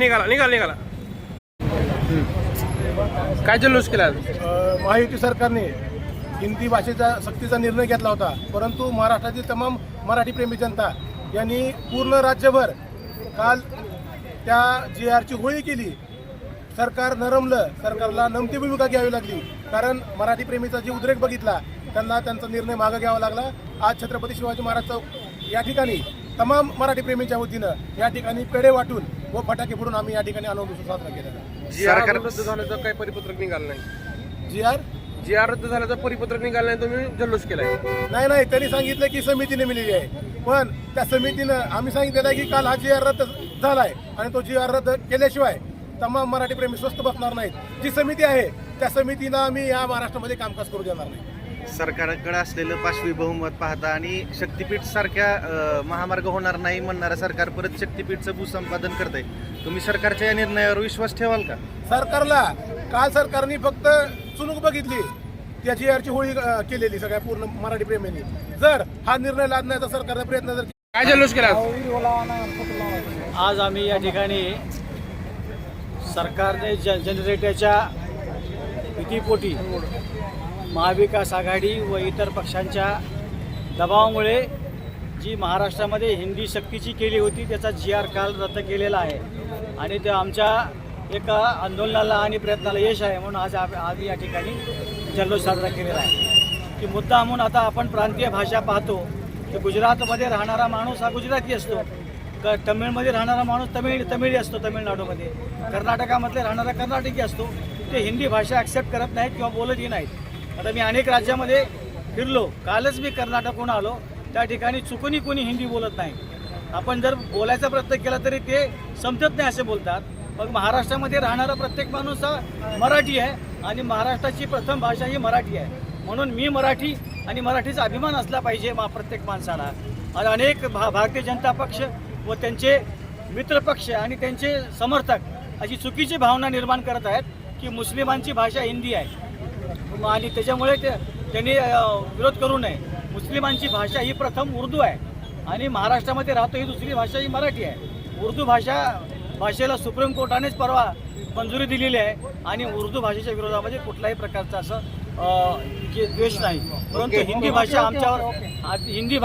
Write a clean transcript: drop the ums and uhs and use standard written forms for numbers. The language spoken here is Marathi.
निघाला निघाला निघाला काय जल्लोष केला? महायुती सरकारने हिंदी भाषेचा सक्तीचा निर्णय घेतला होता, परंतु महाराष्ट्रातील तमाम मराठी प्रेमी जनता यांनी पूर्ण राज्यभर काल त्या JRची होळी केली. सरकार नरमलं, सरकारला नमती भूमिका घ्यावी लागली, कारण मराठी प्रेमीचा जे उद्रेक बघितला त्यांना त्यांचा निर्णय मागे घ्यावा लागला. आज छत्रपती शिवाजी महाराज चौक या ठिकाणी तमाम मराठी प्रेमींच्या वतीनं या ठिकाणी पेढे वाटून व फटाके फोडून आम्ही या ठिकाणी आनंद उत्सव साजरा केला. सरकार रद्द झाल्याचं काही परिपत्रक निघालं नाही. JR रद्द झाल्याचं परिपत्रक निघालं नाही, तुम्ही जल्लोष केलाय? नाही, त्यांनी सांगितलं की समितीने मिळाली आहे, पण त्या समितीनं आम्ही सांगितलेलं आहे की काल हा JR रद्द झालाय आणि तो JR रद्द केल्याशिवाय तमाम मराठी प्रेमी स्वस्थ बसणार नाहीत. जी समिती आहे त्या समितीनं आम्ही या महाराष्ट्रामध्ये कामकाज करू देणार नाही. सरकारकडे असलेलं पाशवी बहुमत पाहता आणि शक्तीपीठ सारख्या महामार्ग होणार नाही म्हणणारं सरकार परत शक्तीपीठचं भूसंपादन करतंय. तुम्ही सरकारच्या या निर्णयावर विश्वास ठेवाल का? सरकारला काल सरकारने फक्त चुणूक बघितली, त्या JRची होळी केलेली सगळ्या पूर्ण मराठी प्रेमींनी. जर हा निर्णय लादण्याचा सरकारचा प्रयत्न जर काय जल्लोष केला? आज आम्ही या ठिकाणी सरकारने जनरेटरच्या भीतीपोटी महाविकास आघाडी व इतर पक्षांच्या दबावामुळे जी महाराष्ट्रामध्ये हिंदी सक्तीची केली होती त्याचा JR काल रद्द केलेला आहे आणि ते आमच्या एका आंदोलनाला आणि प्रयत्नाला यश आहे, म्हणून आज आम्ही या ठिकाणी जल्लोष साजरा केलेला आहे. की मुद्दा म्हणून आता आपण प्रांतीय भाषा पाहतो की गुजरातमध्ये राहणारा माणूस हा गुजराती असतो, तमिळमध्ये राहणारा माणूस तमिळी असतो तामिळनाडूमध्ये, कर्नाटकामधले राहणारा कर्नाटकी असतो. ते हिंदी भाषा ॲक्सेप्ट करत नाहीत किंवा बोलतही नाहीत. आता मी अनेक राज्यामध्ये फिरलो, कालच मी कर्नाटकहून आलो, त्या ठिकाणी चुकूनही कोणी हिंदी बोलत नाही. आपण जर बोलायचा प्रयत्न केला तरी ते समजत नाही असे बोलतात. मग महाराष्ट्रामध्ये राहणारा प्रत्येक माणूस हा मराठी आहे आणि महाराष्ट्राची प्रथम भाषा ही मराठी आहे, म्हणून मी मराठी आणि मराठीचा अभिमान असला पाहिजे प्रत्येक माणसाला. आणि अनेक भारतीय जनता पक्ष व त्यांचे मित्रपक्ष आणि त्यांचे समर्थक अशी चुकीची भावना निर्माण करत आहेत की मुस्लिमांची भाषा हिंदी आहे आणि त्याच्यामुळे त्यांनी विरोध करू नये. मुस्लिमांची भाषा ही प्रथम उर्दू आहे आणि महाराष्ट्रामध्ये राहतो ही दुसरी भाषा ही मराठी आहे. उर्दू भाषेला सुप्रीम कोर्टानेच परवा मंजुरी दिलेली आहे आणि उर्दू भाषेच्या विरोधामध्ये कुठल्याही प्रकारचा असं द्वेष नाही, परंतु हिंदी भाषा आमच्यावर हिंदी भाषा